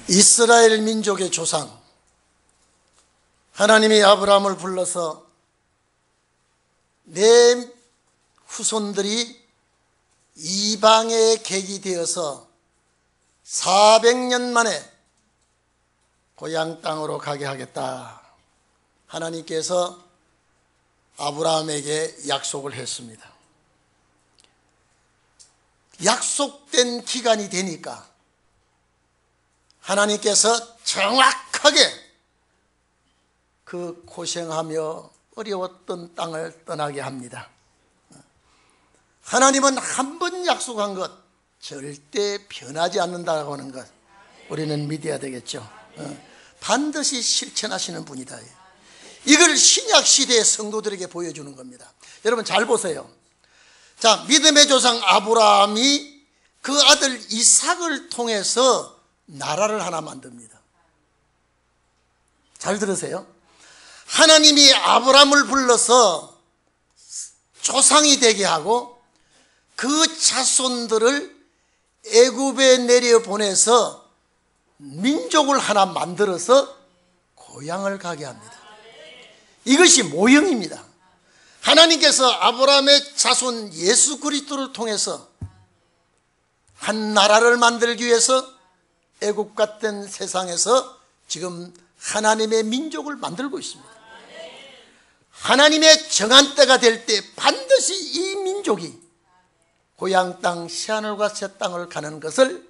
이스라엘 민족의 조상 하나님이 아브라함을 불러서 내 후손들이 이방의 객이 되어서 400년 만에 고향 땅으로 가게 하겠다. 하나님께서 아브라함에게 약속을 했습니다. 약속된 기간이 되니까 하나님께서 정확하게 그 고생하며 어려웠던 땅을 떠나게 합니다. 하나님은 한 번 약속한 것 절대 변하지 않는다고 하는 것 우리는 믿어야 되겠죠. 반드시 실천하시는 분이다. 이걸 신약시대의 성도들에게 보여주는 겁니다. 여러분 잘 보세요. 자, 믿음의 조상 아브라함이 그 아들 이삭을 통해서 나라를 하나 만듭니다. 잘 들으세요. 하나님이 아브라함을 불러서 조상이 되게 하고 그 자손들을 애굽에 내려보내서 민족을 하나 만들어서 고향을 가게 합니다. 이것이 모형입니다. 하나님께서 아브라함의 자손 예수 그리스도를 통해서 한 나라를 만들기 위해서 애굽 같은 세상에서 지금 하나님의 민족을 만들고 있습니다. 하나님의 정한 때가 될 때 반드시 이 민족이 고향 땅 시하늘과 새 땅을 가는 것을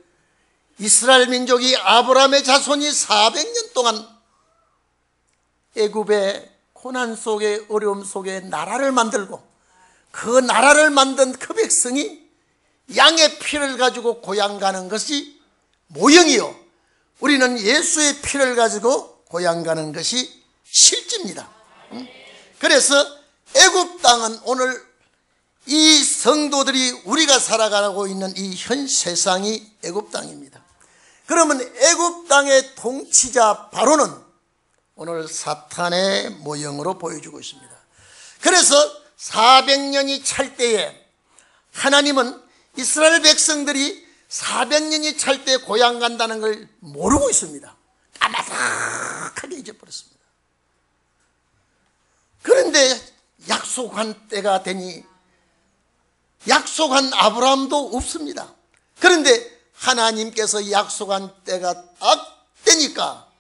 이스라엘 민족이 아브라함의 자손이 400년 동안 애굽의 고난 속에 어려움 속에 나라를 만들고 그 나라를 만든 그 백성이 양의 피를 가지고 고향 가는 것이 모형이요, 우리는 예수의 피를 가지고 고향 가는 것이 실제입니다. 그래서 애굽 땅은 오늘 이 성도들이 우리가 살아가고 있는 이 현 세상이 애굽 땅입니다. 그러면 애굽 땅의 통치자 바로는 오늘 사탄의 모형으로 보여주고 있습니다. 그래서 400년이 찰 때에 하나님은 이스라엘 백성들이 400년이 찰 때 고향 간다는 걸 모르고 있습니다. 까마득하게 잊어버렸습니다. 그런데 약속한 때가 되니 약속한 아브라함도 없습니다. 그런데 하나님께서 약속한 때가 딱 되니까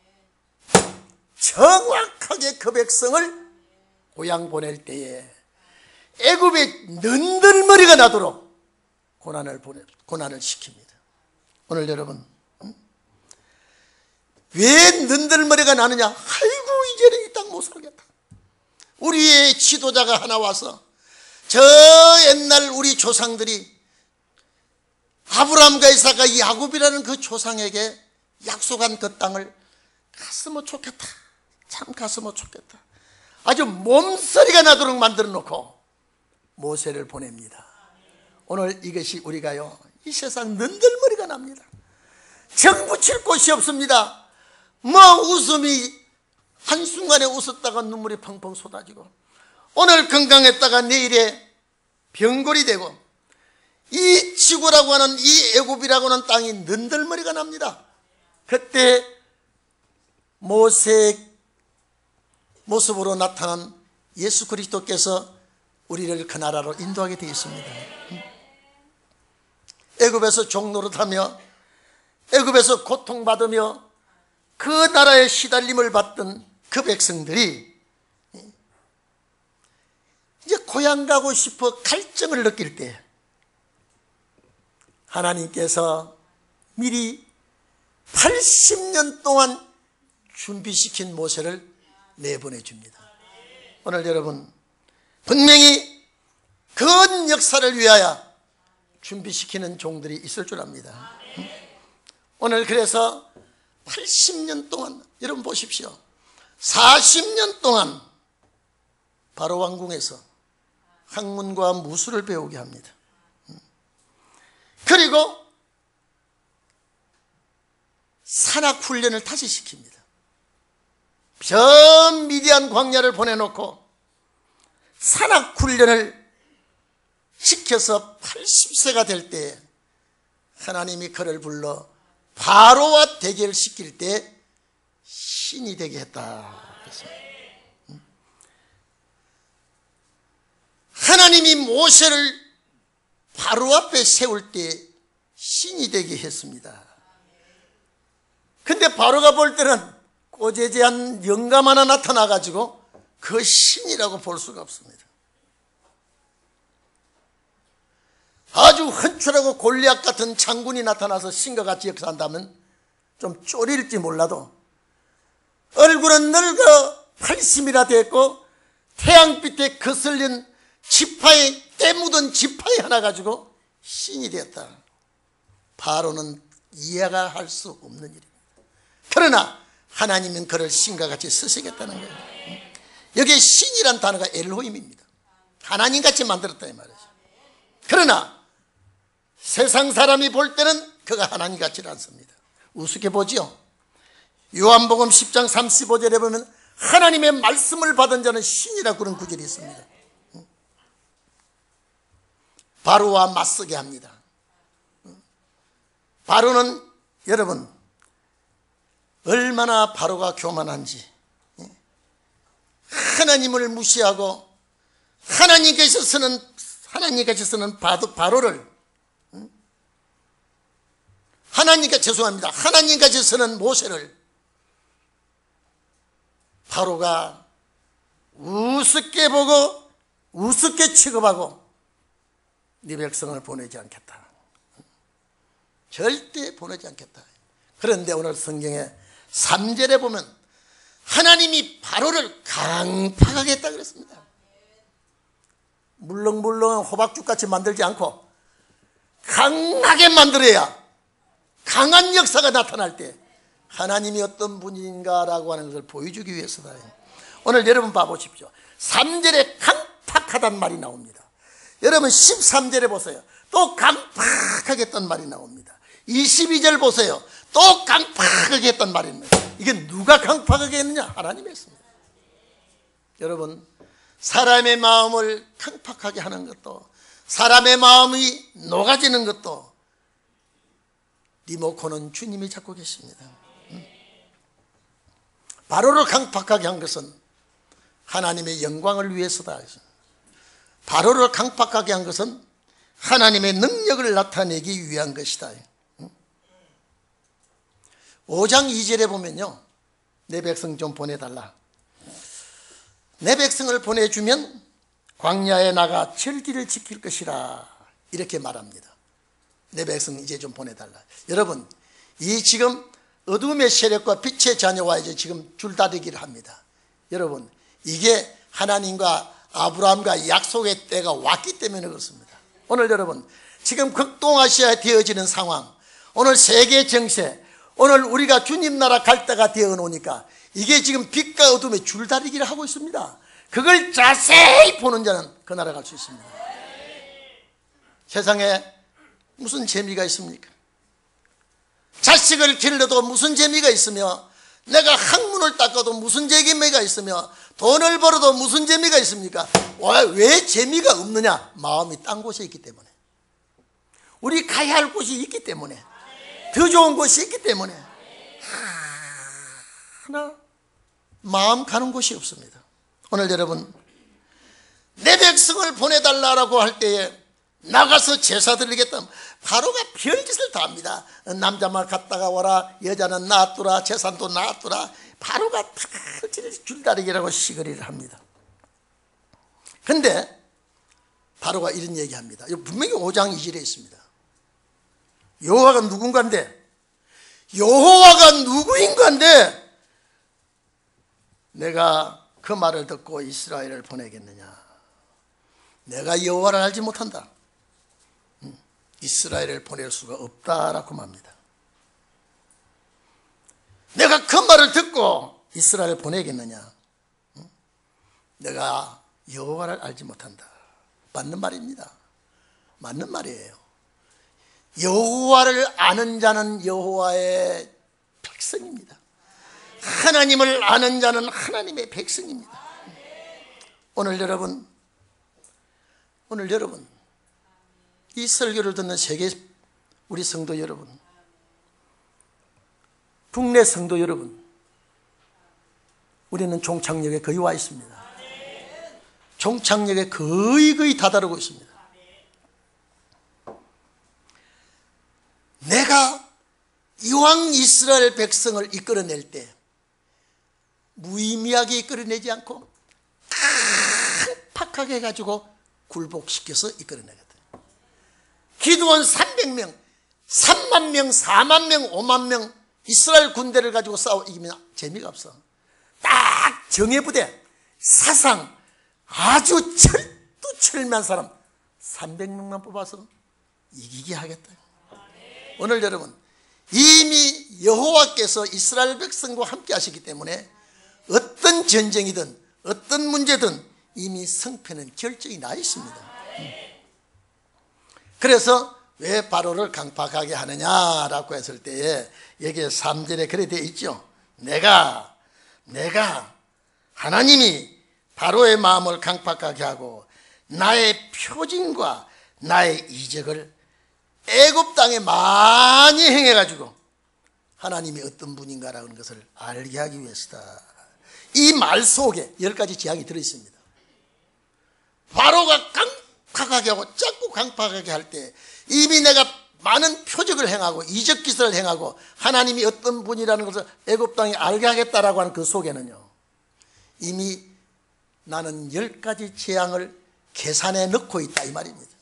정확하게 그 백성을 고향 보낼 때에 애굽에 는들머리가 나도록 고난을 시킵니다. 오늘 여러분, 왜 는들머리가 나느냐? 아이고 이제는 이 땅 못 살겠다. 우리의 지도자가 하나 와서 저 옛날 우리 조상들이 아브라함과 이삭과 야곱이라는 그 조상에게 약속한 그 땅을 갔으면 좋겠다. 참 갔으면 좋겠다. 아주 몸서리가 나도록 만들어 놓고 모세를 보냅니다. 오늘 이것이 우리가요, 이 세상 는들머리가 납니다. 정 붙일 곳이 없습니다. 뭐 웃음이 한순간에 웃었다가 눈물이 펑펑 쏟아지고 오늘 건강했다가 내일에 병골이 되고 이 지구라고 하는 이 애굽이라고 하는 땅이 는들머리가 납니다. 그때 모세의 모습으로 나타난 예수 그리스도께서 우리를 그 나라로 인도하게 되어 있습니다. 애굽에서 종노릇하며 애굽에서 고통받으며 그 나라의 시달림을 받던 그 백성들이 이제 고향 가고 싶어 갈증을 느낄 때 하나님께서 미리 80년 동안 준비시킨 모세를 내보내 줍니다. 오늘 여러분, 분명히 그 역사를 위하여 준비시키는 종들이 있을 줄 압니다. 오늘 그래서 80년 동안, 여러분 보십시오. 40년 동안 바로 왕궁에서 학문과 무술을 배우게 합니다. 그리고 산악훈련을 다시 시킵니다. 전 미디안 광야를 보내놓고 산악훈련을 시켜서 80세가 될 때 하나님이 그를 불러 바로와 대결시킬 때 신이 되게 했다. 하나님이 모세를 바로 앞에 세울 때 신이 되게 했습니다. 근데 바로가 볼 때는 꼬재재한 영감 하나 나타나가지고 그 신이라고 볼 수가 없습니다. 아주 헌칠하고 골리앗 같은 장군이 나타나서 신과 같이 역사한다면 좀 쪼릴지 몰라도 얼굴은 늙어 80이나 됐고 태양빛에 거슬린 지파에 때 묻은 지파에 하나 가지고 신이 되었다. 바로는 이해가 할 수 없는 일입니다. 그러나 하나님은 그를 신과 같이 쓰시겠다는 거예요. 여기에 신이란 단어가 엘로힘입니다. 하나님같이 만들었다 이 말이죠. 그러나 세상 사람이 볼 때는 그가 하나님 같지는 않습니다. 우습게 보지요. 요한복음 10장 35절에 보면 하나님의 말씀을 받은 자는 신이라고 그런 구절이 있습니다. 바로와 맞서게 합니다. 바로는 여러분 얼마나 바로가 교만한지, 하나님을 무시하고 하나님께서 쓰는 바로를 하나님같이 쓰는 모세를 바로가 우습게 보고 우습게 취급하고 네 백성을 보내지 않겠다. 절대 보내지 않겠다. 그런데 오늘 성경에 3절에 보면 하나님이 바로를 강팍하겠다 그랬습니다. 물렁물렁한 호박죽같이 만들지 않고 강하게 만들어야 강한 역사가 나타날 때 하나님이 어떤 분인가라고 하는 것을 보여주기 위해서다. 오늘 여러분 봐보십시오. 3절에 강팍하다는 말이 나옵니다. 여러분 13절에 보세요. 또 강팍하게 했던 말이 나옵니다. 22절 보세요. 또 강팍하게 했던 말이 나옵니다. 이게 누가 강팍하게 했느냐? 하나님이 했습니다. 여러분 사람의 마음을 강팍하게 하는 것도 사람의 마음이 녹아지는 것도 리모컨은 주님이 잡고 계십니다. 바로를 강팍하게 한 것은 하나님의 영광을 위해서다. 바로를 강팍하게 한 것은 하나님의 능력을 나타내기 위한 것이다. 5장 2절에 보면요, 내 백성 좀 보내달라. 내 백성을 보내주면 광야에 나가 절기를 지킬 것이라 이렇게 말합니다. 내 백성 이제 좀 보내달라. 여러분 이 지금 어둠의 세력과 빛의 자녀와 이제 지금 줄다리기를 합니다. 여러분 이게 하나님과 아브라함과 약속의 때가 왔기 때문에 그렇습니다. 오늘 여러분 지금 극동아시아에 되어지는 상황, 오늘 세계 정세, 오늘 우리가 주님 나라 갈 때가 되어 놓으니까 이게 지금 빛과 어둠의 줄다리기를 하고 있습니다. 그걸 자세히 보는 자는 그 나라 갈 수 있습니다. 세상에 무슨 재미가 있습니까? 자식을 길러도 무슨 재미가 있으며, 내가 학문을 닦아도 무슨 재미가 있으며, 돈을 벌어도 무슨 재미가 있습니까? 왜 재미가 없느냐? 마음이 딴 곳에 있기 때문에, 우리 가야 할 곳이 있기 때문에, 더 좋은 곳이 있기 때문에 하나 마음 가는 곳이 없습니다. 오늘 여러분 내 백성을 보내달라고 할 때에 나가서 제사 드리겠다. 바로가 별짓을 다 합니다. 남자만 갔다가 와라, 여자는 놔두라, 재산도 놔두라. 바로가 다 줄다리기라고 시거리를 합니다. 근데 바로가 이런 얘기합니다. 분명히 5장 2절에 있습니다. 여호와가 누군가인데, 여호와가 누구인가인데 내가 그 말을 듣고 이스라엘을 보내겠느냐? 내가 여호와를 알지 못한다. 이스라엘을 보낼 수가 없다라고 말합니다. 내가 그 말을 듣고 이스라엘을 보내겠느냐? 내가 여호와를 알지 못한다. 맞는 말입니다. 맞는 말이에요. 여호와를 아는 자는 여호와의 백성입니다. 하나님을 아는 자는 하나님의 백성입니다. 오늘 여러분 이 설교를 듣는 세계 우리 성도 여러분, 국내 성도 여러분, 우리는 종착역에 거의 와 있습니다. 종착역에 거의 다다르고 있습니다. 내가 이왕 이스라엘 백성을 이끌어낼 때 무의미하게 이끌어내지 않고 팍팍하게 해가지고 굴복시켜서 이끌어내거든. 기드온 300명, 3만 명, 4만 명, 5만 명 이스라엘 군대를 가지고 싸워 이기면 재미가 없어. 딱 정예부대, 사상 아주 철두철미한 사람 300명만 뽑아서 이기게 하겠다. 오늘 여러분, 이미 여호와께서 이스라엘 백성과 함께 하시기 때문에 어떤 전쟁이든 어떤 문제든 이미 승패는 결정이 나 있습니다. 그래서 왜 바로를 강팍하게 하느냐라고 했을 때에 여기에 3절에 그래 되어 있죠. 내가 하나님이 바로의 마음을 강팍하게 하고 나의 표징과 나의 이적을 애굽 땅에 많이 행해가지고 하나님이 어떤 분인가라는 것을 알게 하기 위해서다. 이 말 속에 10가지 지향이 들어있습니다. 바로가 강팍하게 하고 자꾸 강팍하게 할 때 이미 내가 많은 표적을 행하고 이적 기사를 행하고 하나님이 어떤 분이라는 것을 애굽 땅에 알게 하겠다라고 하는 그 속에는요, 이미 나는 10가지 재앙을 계산해 넣고 있다 이 말입니다.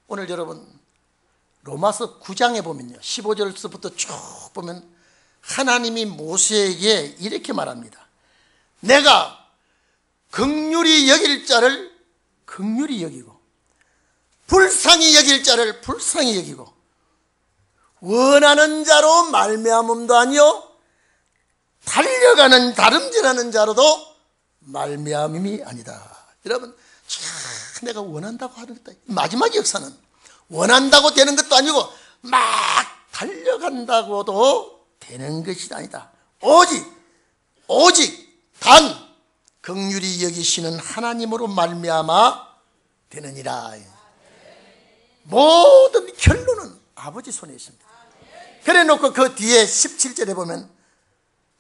오늘 여러분 로마서 9장에 보면요, 15절서부터 쭉 보면 하나님이 모세에게 이렇게 말합니다. 내가 긍휼히 여길 자를 긍휼히 여기고 불쌍히 여길 자를 불쌍히 여기고 원하는 자로 말미암음도 아니요 달려가는 다름질하는 자로도 말미암음이 아니다. 여러분, 내가 원한다고 하는 것도 마지막 역사는 원한다고 되는 것도 아니고 막 달려간다고도 되는 것이 아니다. 오직 단 긍휼히 여기시는 하나님으로 말미암아 되느니라. 모든 결론은 아버지 손에 있습니다. 그래 놓고 그 뒤에 17절에 보면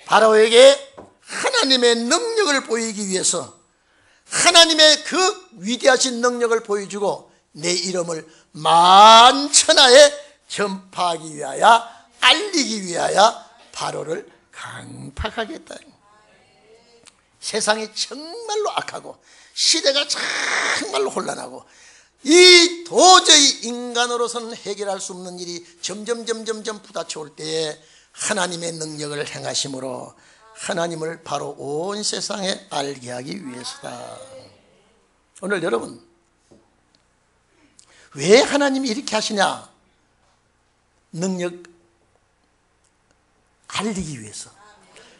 바로에게 하나님의 능력을 보이기 위해서 하나님의 그 위대하신 능력을 보여주고 내 이름을 만천하에 전파하기 위하여 알리기 위하여 바로를 강팍하겠다. 세상이 정말로 악하고 시대가 정말로 혼란하고 이 도저히 인간으로서는 해결할 수 없는 일이 점점 부딪혀올 때에 하나님의 능력을 행하심으로 하나님을 바로 온 세상에 알게 하기 위해서다. 오늘 여러분, 왜 하나님이 이렇게 하시냐? 능력 알리기 위해서,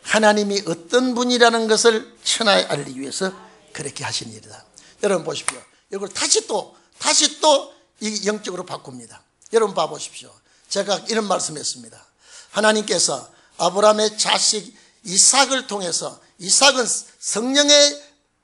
하나님이 어떤 분이라는 것을 천하에 알리기 위해서 그렇게 하신 일이다. 여러분 보십시오. 이걸 다시 또 이 영적으로 바꿉니다. 여러분 봐보십시오. 제가 이런 말씀했습니다. 하나님께서 아브라함의 자식 이삭을 통해서, 이삭은 성령의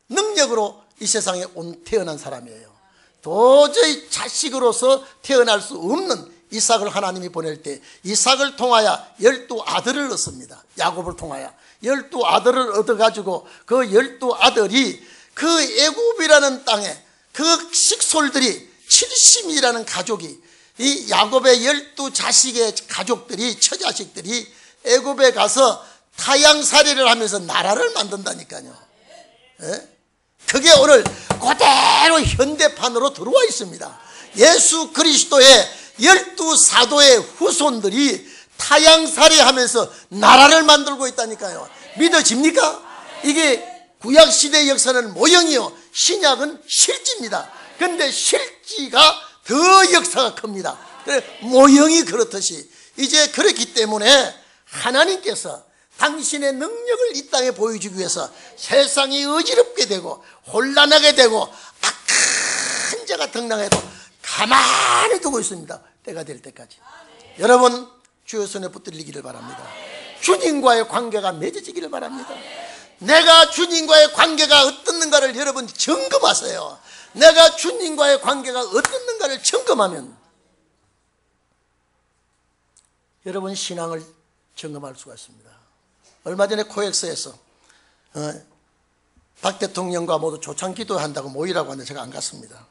능력으로 이 세상에 태어난 사람이에요. 도저히 자식으로서 태어날 수 없는 이삭을 하나님이 보낼 때 이삭을 통하여 12아들을 얻습니다. 야곱을 통하여 12아들을 얻어가지고 그 12아들이 그 애굽이라는 땅에 그 식솔들이 70이라는 가족이, 이 야곱의 12자식의 가족들이, 처자식들이 애굽에 가서 타양살이를 하면서 나라를 만든다니까요. 예? 그게 오늘 그대로 현대판으로 들어와 있습니다. 예수 그리스도의 12사도의 후손들이 타양살이 하면서 나라를 만들고 있다니까요. 믿어집니까? 이게 구약시대의 역사는 모형이요, 신약은 실지입니다. 그런데 실지가 더 역사가 큽니다. 모형이 그렇듯이 이제 그렇기 때문에 하나님께서 당신의 능력을 이 땅에 보여주기 위해서 세상이 어지럽게 되고 혼란하게 되고 악한 자가 등장해도 가만히 두고 있습니다. 때가 될 때까지. 여러분, 주의 손에 붙들리기를 바랍니다. 주님과의 관계가 맺어지기를 바랍니다. 내가 주님과의 관계가 어떻는가를 여러분 점검하세요. 내가 주님과의 관계가 어떻는가를 점검하면 여러분 신앙을 점검할 수가 있습니다. 얼마 전에 코엑스에서 박 대통령과 모두 초창기도 한다고 모이라고 하는데 제가 안 갔습니다.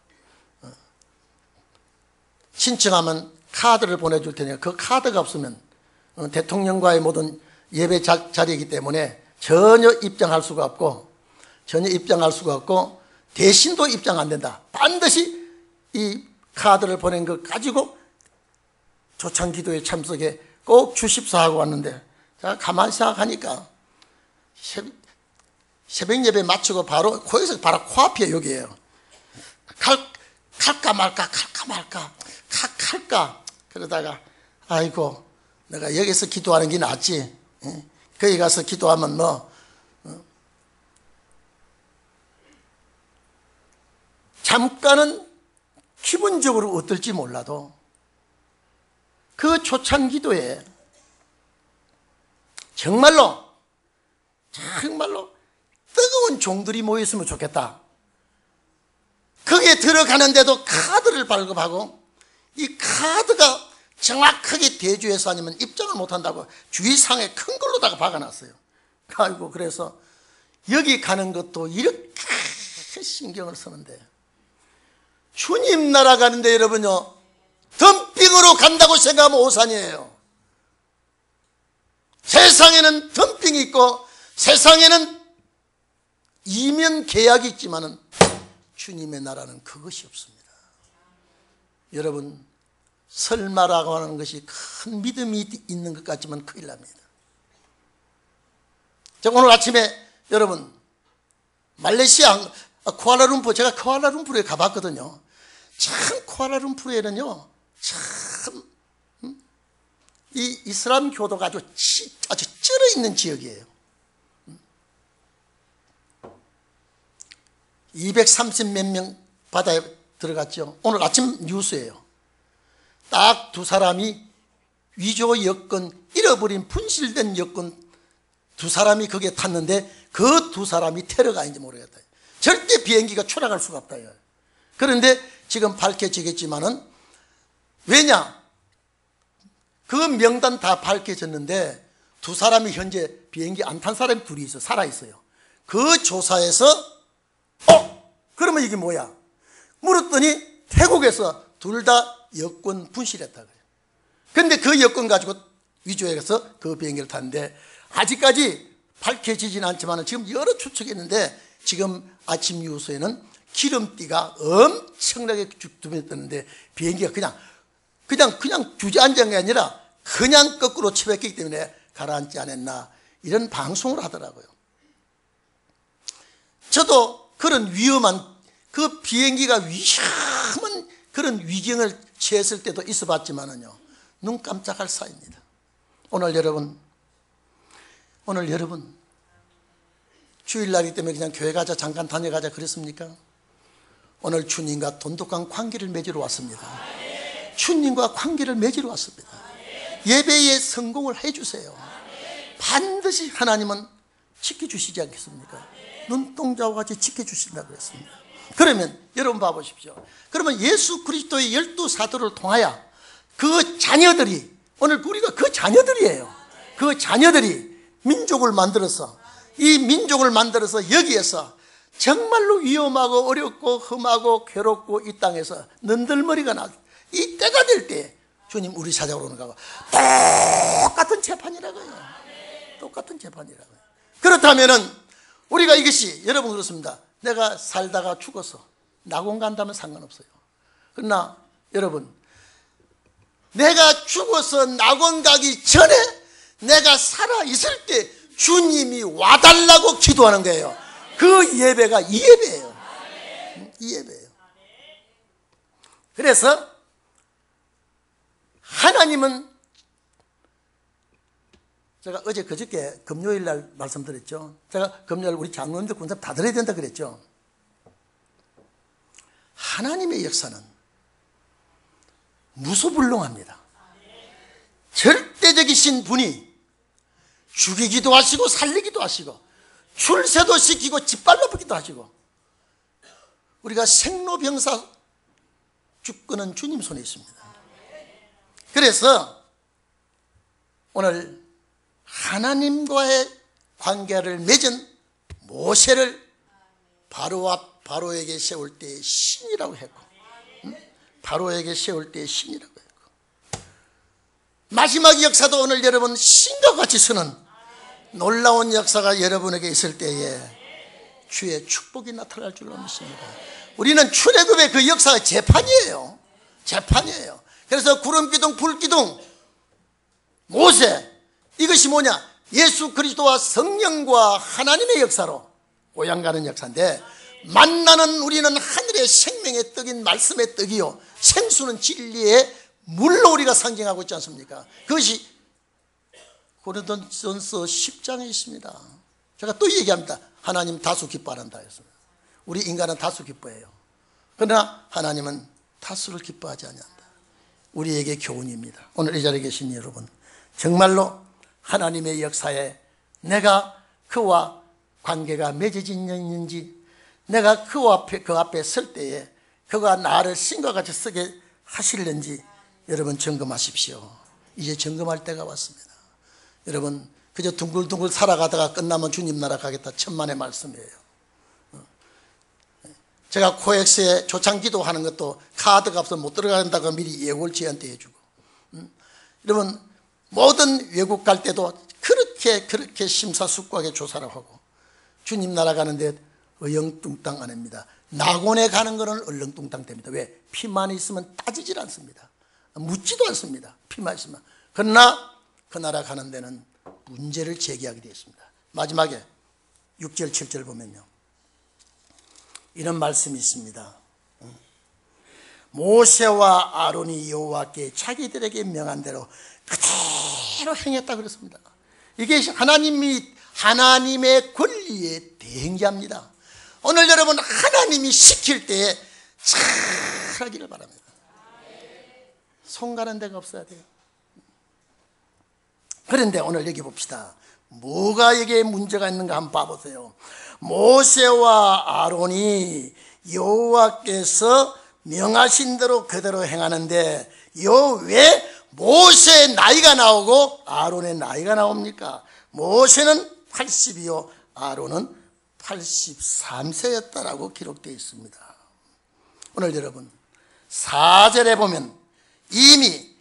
신청하면 카드를 보내줄 테니까 그 카드가 없으면 대통령과의 모든 예배 자리이기 때문에 전혀 입장할 수가 없고 대신도 입장 안 된다. 반드시 이 카드를 보낸 거 가지고 초창기도에 참석해 꼭 주십사하고 왔는데 제가 가만히 생각하니까 새벽 예배 마치고 바로 거기서 바로 코앞이에요. 여기에요. 갈까 말까 그러다가 아이고 내가 여기서 기도하는 게 낫지. 거기 가서 기도하면 잠깐은 기분적으로 어떨지 몰라도 그 초창기도에 정말로 뜨거운 종들이 모였으면 좋겠다. 거기에 들어가는데도 카드를 발급하고 이 카드가 정확하게 대주해서 아니면 입장을 못한다고 주의사항에 큰 걸로다가 박아놨어요. 아이고 그래서 여기 가는 것도 이렇게 신경을 쓰는데 주님 나라 가는데 여러분요 덤핑으로 간다고 생각하면 오산이에요. 세상에는 덤핑이 있고 세상에는 이면 계약이 있지만은 주님의 나라는 그것이 없습니다. 여러분 설마라고 하는 것이 큰 믿음이 있는 것 같지만 큰일 납니다. 제가 오늘 아침에 여러분 말레이시아 제가 쿠알라룸푸르에 가봤거든요. 참 쿠알라룸푸르에는요 참 이 이슬람 교도가 아주 쩔어 있는 지역이에요. 230 몇 명 바다에 들어갔죠. 오늘 아침 뉴스예요. 딱 두 사람이 위조 여권, 잃어버린 분실된 여권 두 사람이 거기에 탔는데 그 두 사람이 테러가 아닌지 모르겠다. 절대 비행기가 추락할 수가 없다. 그런데 지금 밝혀지겠지만은 왜냐? 그 명단 다 밝혀졌는데 두 사람이 현재 비행기 안 탄 사람이 둘이 있어 살아있어요. 그 조사에서 그러면 이게 뭐야? 물었더니 태국에서 둘 다 여권 분실했다 그래요. 그런데 그 여권 가지고 위조해서 그 비행기를 탔는데 아직까지 밝혀지진 않지만 지금 여러 추측이 있는데 지금 아침 뉴스에는 기름띠가 엄청나게 주변에 뜨는데 비행기가 그냥 주저앉은 게 아니라 그냥 거꾸로 치닫기 때문에 가라앉지 않았나 이런 방송을 하더라고요. 저도 그런 위험한 그 비행기가 위험한 그런 위경을 취했을 때도 있어 봤지만은요 눈 깜짝할 사이입니다. 오늘 여러분 주일날이기 때문에 그냥 교회 가자 잠깐 다녀가자 그랬습니까? 오늘 주님과 돈독한 관계를 맺으러 왔습니다. 주님과 관계를 맺으러 왔습니다. 예배에 성공을 해주세요. 반드시 하나님은 지켜주시지 않겠습니까? 눈동자와 같이 지켜주신다고 했습니다. 그러면 여러분 봐보십시오. 그러면 예수 그리스도의 12사도를 통하여 그 자녀들이 오늘 우리가 그 자녀들이에요. 그 자녀들이 민족을 만들어서 이 민족을 만들어서 여기에서 정말로 위험하고 어렵고 험하고 괴롭고 이 땅에서 는들머리가 나고 이 때가 될 때 주님 우리 찾아오러 오는 거고 똑같은 재판이라고요. 똑같은 재판이라고요. 그렇다면은 우리가 이것이 여러분 그렇습니다. 내가 살다가 죽어서 낙원 간다면 상관없어요. 그러나 여러분 내가 죽어서 낙원 가기 전에 내가 살아있을 때 주님이 와달라고 기도하는 거예요. 그 예배가 이 예배예요. 이 예배예요. 그래서 하나님은 제가 어제 그저께 금요일 날 말씀드렸죠. 제가 금요일 우리 장로님들 군사 다 들어야 된다 그랬죠. 하나님의 역사는 무소불능합니다. 절대적이신 분이 죽이기도 하시고 살리기도 하시고 출세도 시키고 짓밟아 버리기도 하시고 우리가 생로병사 주권은 주님 손에 있습니다. 그래서 오늘 하나님과의 관계를 맺은 모세를 바로에게 세울 때의 신이라고 했고, 바로에게 세울 때의 신이라고 했고, 마지막 역사도 오늘 여러분 신과 같이 서는 놀라운 역사가 여러분에게 있을 때에 주의 축복이 나타날 줄로 믿습니다. 우리는 출애굽의 그 역사가 재판이에요. 재판이에요. 그래서 구름기둥, 불기둥, 모세, 이것이 뭐냐? 예수 그리스도와 성령과 하나님의 역사로 고향가는 역사인데, 만나는 우리는 하늘의 생명의 떡인 말씀의 떡이요, 생수는 진리의 물로 우리가 상징하고 있지 않습니까? 그것이 고린도전서 10장에 있습니다. 제가 또 얘기합니다. 하나님 다수 기뻐한다 했습니다. 우리 인간은 다수 기뻐해요. 그러나 하나님은 다수를 기뻐하지 않는다. 우리에게 교훈입니다. 오늘 이 자리에 계신 여러분, 정말로 하나님의 역사에 내가 그와 관계가 맺어지는지, 내가 그 앞에 설 때에 그가 나를 신과 같이 쓰게 하실는지 여러분 점검하십시오. 이제 점검할 때가 왔습니다. 여러분, 그저 둥글둥글 살아가다가 끝나면 주님 나라 가겠다, 천만의 말씀이에요. 제가 코엑스에 초창기도 하는 것도 카드가 없어서 못 들어간다고 미리 예고를 저한테 해주고, 여러분 모든 외국 갈 때도 그렇게 심사숙고하게 조사를 하고, 주님 나라 가는데 어영뚱땅 안 합니다. 낙원에 가는 거는 얼렁뚱땅 됩니다. 왜? 피만 있으면 따지질 않습니다. 묻지도 않습니다. 피만 있으면. 그러나 그 나라 가는 데는 문제를 제기하게 되어 있습니다. 마지막에 6절 7절 보면요, 이런 말씀이 있습니다. 모세와 아론이 여호와께 자기들에게 명한 대로 그대로 행했다 그랬습니다. 이게 하나님의 권리에 대행자입니다. 오늘 여러분, 하나님이 시킬 때에 잘하기를 바랍니다. 손 가는 데가 없어야 돼요. 그런데 오늘 여기 봅시다. 뭐가 여기에 문제가 있는가 한번 봐보세요. 모세와 아론이 여호와께서 명하신 대로 그대로 행하는데, 왜 모세의 나이가 나오고 아론의 나이가 나옵니까? 모세는 80이요 아론은 83세였다라고 기록되어 있습니다. 오늘 여러분 4절에 보면 이미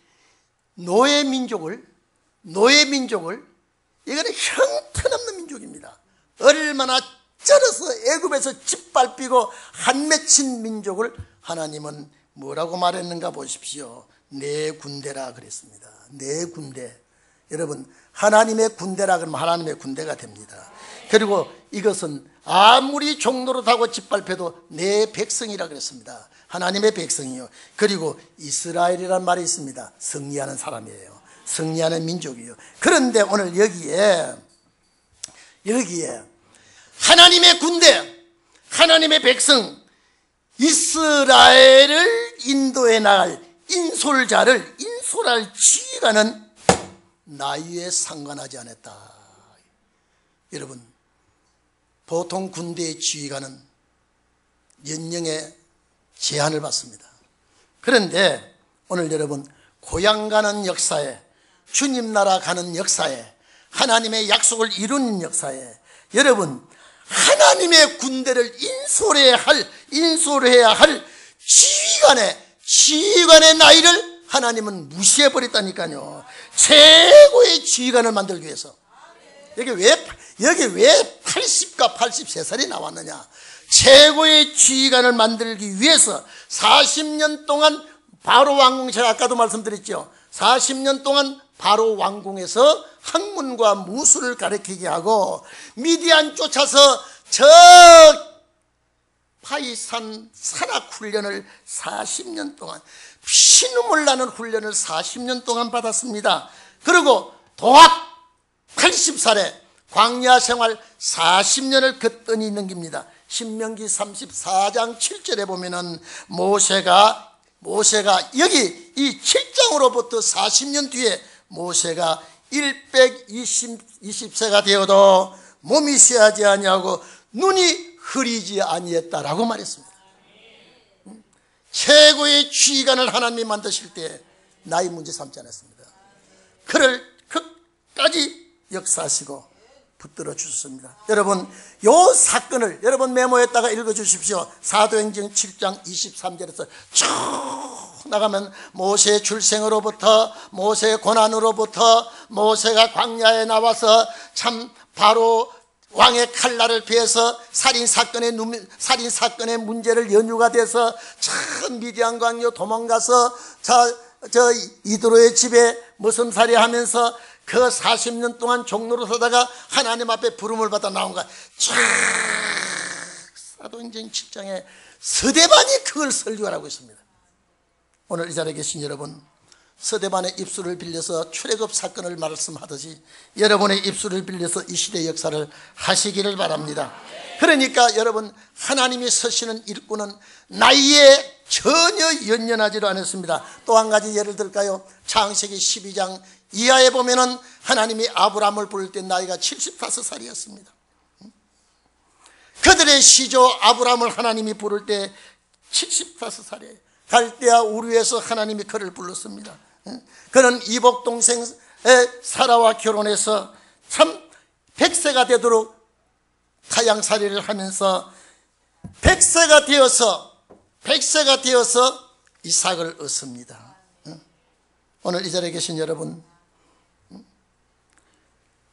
노예 민족을 이거는 형편없는 민족입니다. 얼마나 쩔어서 애굽에서 짓밟히고 한 맺힌 민족을 하나님은 뭐라고 말했는가 보십시오. 내 군대라 그랬습니다. 내 군대. 여러분, 하나님의 군대라 그러면 하나님의 군대가 됩니다. 그리고 이것은 아무리 종노릇하고 짓밟혀도 내 백성이라 그랬습니다. 하나님의 백성이요. 그리고 이스라엘이라는 말이 있습니다. 승리하는 사람이에요. 승리하는 민족이요. 그런데 오늘 여기에 하나님의 군대, 하나님의 백성, 이스라엘을 인도해 나갈 인솔할 지휘관은 나이에 상관하지 않았다. 여러분, 보통 군대의 지휘관은 연령에 제한을 받습니다. 그런데 오늘 여러분, 고향 가는 역사에, 주님 나라 가는 역사에, 하나님의 약속을 이루는 역사에, 여러분 하나님의 군대를 인솔해야 할 지휘관의 나이를 하나님은 무시해버렸다니까요. 최고의 지휘관을 만들기 위해서. 여기 왜 80과 83살이 나왔느냐? 최고의 지휘관을 만들기 위해서 40년 동안 바로 왕궁, 제가 아까도 말씀드렸죠. 40년 동안 바로 왕궁에서 학문과 무술을 가르치게 하고, 미디안 쫓아서 저 파이산 산악 훈련을 40년 동안, 피눈물 나는 훈련을 40년 동안 받았습니다. 그리고 도합 80살에 광야 생활 40년을 거뜬히 넘깁니다. 신명기 34장 7절에 보면은 모세가 여기 이 7장으로부터 40년 뒤에 모세가 120세가 되어도 몸이 쇠하지 아니하고 눈이 흐리지 아니했다라고 말했습니다. 최고의 지휘관을 하나님이 만드실 때 나이 문제 삼지 않았습니다. 그를 끝까지 역사하시고 붙들어 주셨습니다. 여러분, 요 사건을 여러분 메모에다가 읽어주십시오. 사도행전 7장 23절에서 쭉 나가면 모세의 출생으로부터 모세의 고난으로부터 모세가 광야에 나와서 참 바로 왕의 칼날을 피해서 살인사건의 문제를 연유가 돼서 참 미디안 광야 도망가서 저 이드로의 집에 머슴살이 하면서 그 40년 동안 종로로 서다가 하나님 앞에 부름을 받아 나온 거야. 쫙 사도행전 7장에 서대반이 그걸 설교하고 있습니다. 오늘 이 자리에 계신 여러분, 서대반의 입술을 빌려서 출애굽 사건을 말씀하듯이 여러분의 입술을 빌려서 이 시대의 역사를 하시기를 바랍니다. 그러니까 여러분, 하나님이 서시는 일꾼은 나이에 전혀 연연하지도 않았습니다. 또 한 가지 예를 들까요? 창세기 12장 이하에 보면은 하나님이 아브라함을 부를 때 나이가 75살이었습니다. 그들의 시조 아브라함을 하나님이 부를 때 75살이에요. 갈대아 우르에서 하나님이 그를 불렀습니다. 그는 이복 동생 사라와 결혼해서 참 100세가 되도록 타양살이를 하면서 100세가 되어서 이삭을 얻습니다. 오늘 이 자리에 계신 여러분,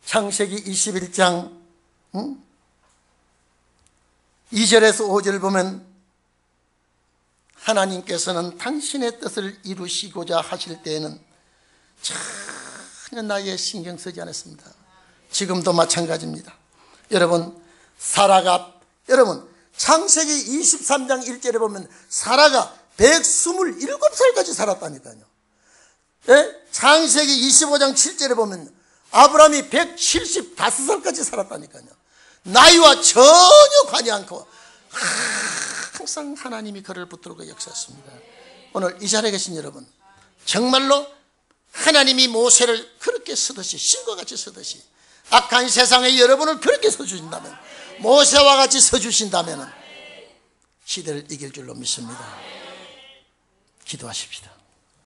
창세기 21장 2절에서 5절 보면 하나님께서는 당신의 뜻을 이루시고자 하실 때에는 전혀 나이에 신경 쓰지 않았습니다. 지금도 마찬가지입니다. 여러분, 여러분 창세기 23장 1절에 보면 사라가 127살까지 살았다니까요. 창세기 25장 7절에 보면 아브라함이 175살까지 살았다니까요. 나이와 전혀 관여 않고 항상 하나님이 그를 붙들고 역사했습니다. 오늘 이 자리에 계신 여러분, 정말로 하나님이 모세를 그렇게 쓰듯이, 신과 같이 쓰듯이 악한 세상에 여러분을 그렇게 써주신다면, 모세와 같이 써주신다면 시대를 이길 줄로 믿습니다. 기도하십시다.